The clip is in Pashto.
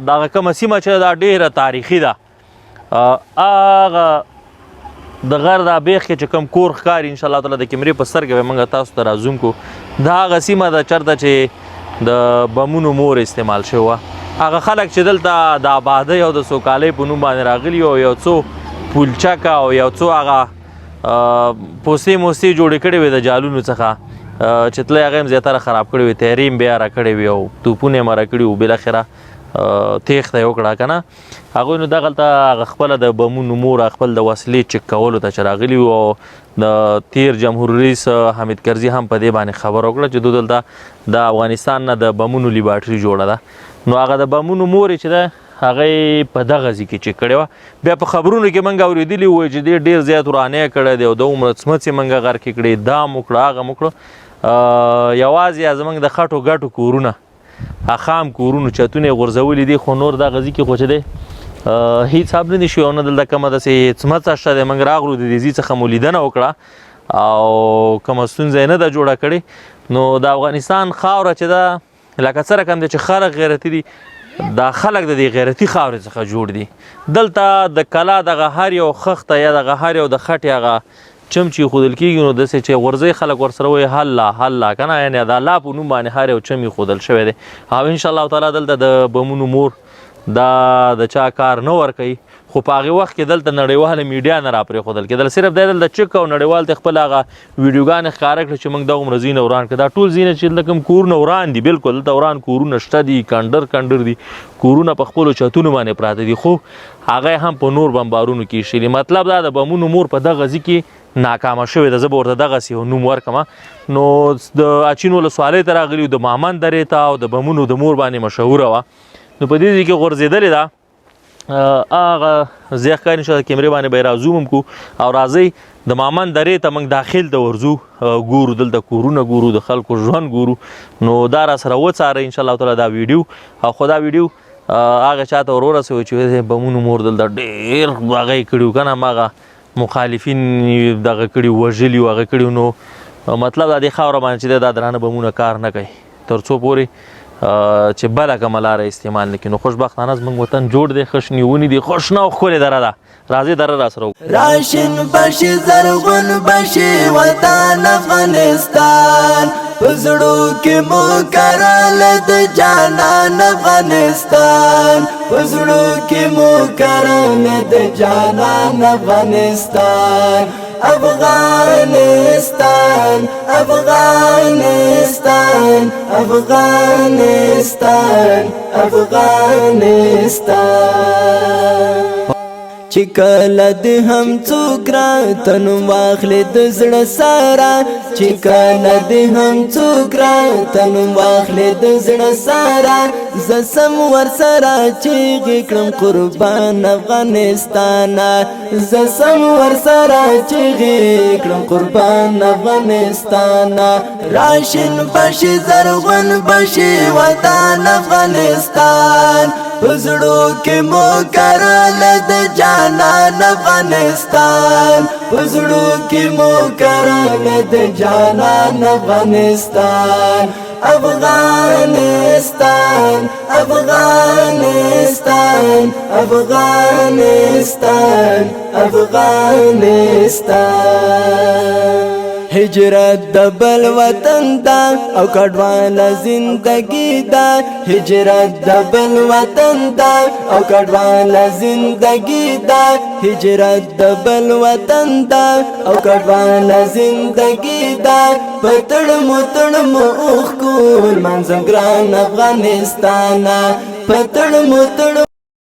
دغه کومه سیمه چې دا ډېره تاریخي ده هغه د غر دا بیخ کې چې کوم کور ښکاري انشاءالله تعالی د کیمرې په سترګه به موږ تاسو ته رازوم کو دا هغه سیمه ده چېرته چې د بمونو مور استعمال شوې وه هغه خلک چې دلته د آبادۍ او د سوکالۍ په نوم باندې راغلي او یو څو پولچکه او یو څو هغه پوستې موستې جوړې کړې وې د جالونو څخه چې تله هغه هم زیاتره خراب کړې وې تحریم بیا را کړې وې او توپونه یې مره کړي وو بالاخره تیښته یې وکړه که نه هغوی نو دغلته هغه خپله د بمونو مور خپل د وسلې چک کولو ته چې راغلي وو او د تیر جمهور رئیس حامد کرزي هم په دې باندې خبره وکړه چې دوی دلته د افغانستان نه د بمونو لیبارټري جوړه ده نو هغه د بمونو مور چې ده هغه په دغه ځای کې چې کړې وه بیا په خبرونو کې موږ اورېدلي وو چې دې ډېر زیات ورانۍ کړی دی او د عمره څمڅې موږ غرقې کړې دا مو کړه هغه مو کړه یوازې زموږ د خټو ګټو کورونه خام کورونو چتونه یې غورځولي دي خو نور دغه ځای کې خو چې دی هیڅ هم نه دي شوي او نه دلته کومه داسې څمڅه شته دی موږ راغلو د دې ځای څخه مو لیدنه وکړه او کومه ستونزه یې نه ده جوړه کړې نو د افغانستان خاوره چې ده لکه څه رقم دی چې خلک غیرتي دي دا خلک د دې غیرتي خاورې څخه جوړ دي دلته د کلا دغه هر یو خښته یا دغه هر یو د خټې هغه چم چې ایښودل کېږي نو داسې چې غورځئ خلک ورسره وایي هله هله که نه یعنې د الله په نوم باندې هر یو چم ایښودل شوی دی او انشاءالله تعالی دلته د بمونو مور دا د چا کار نه ورکوي خو په هغې وخت کې دلته نړیواله میډیا نه را پرېښودل کېدل صرف دی دلته چک او نړیوال ته خپل هغه ویډیوګانې ښکاره کړه چې موږ دغومره ځایونه وران کړه دا ټول ځایونه چې دلته کوم کورونه وران دي بلکل دلته وران کورونه شته دي کنډر دي کورونه په خپلو چتونو باندې پراته دي خو هغه هم په نور بمبارونو کې ایښي دي مطلب دا د بمونو مور په دغه ځای کې ناکامه شوې ده زه به ورته دغسې یو نوم ورکړم نو د اچین ولسوالۍ ته راغلي د مامن درې ته او د بمونو د مور باندې مشهوره وه نو په دې ځای کې غورځېدلې ده هغه ځای ښکاري انشاءالله کیمرې باندې به یې رازوم هم کړو او راځئ د مامن درې ته موږ داخل ته ورځو ګورو دلته کورونه ګورو د خلکو ژوند ګورو نو دا راسره وڅارئ انشاءالله تعالی دا ویډیو او خو دا ویډیو هغه چاته ور ورسوي چې بمونو مور دلته ډېر هغه یې کړي وو که نه هماغه مخالفین دغه کړي وژلي وو هغه کړي نو مطلب دا دې خاوره باندې چې دی دا درانه بمونه کار نه کوي تر څو پورې چې بله کومه لاره استعمال نه کړي نو خوشبختانه زموږ وطن جوړ دی ښه شنې دي خوشنه او ښکلې دره ده راځئ دره راسره راشن بشي زرغون بشي وطن افغانستان په زړو کې مو کرل د جانان افغانستان په زړو کې مو کرل د جانان افغانستان افغانستان افغانستان افغانستان افغانستان چې کله دې هم څوک راتن واخلې د زړه سره چې کله دې هم څوک راتن واخلې د زړه سره زه سم ورسره چیغې کړم قربان افغانستان زه سم ورسره چیغې کړم قربان افغانستان راشن بشي زرغون بشي وطن افغانستان په زړو کې مو کرل د جانان افغانستان په زړو کې مو کرل د جانان افغانستان افغانستان افغانستان افغانستان افغانستان هجرت د بل وطن دا او کډواله زندگی دا هجرت د بل وطن دا او کډواله زندگی دا هجرت د بل وطن دا او کډواله زندگی دا پتړ مو اوخ کول منځ ګران افغانستان پتړ مو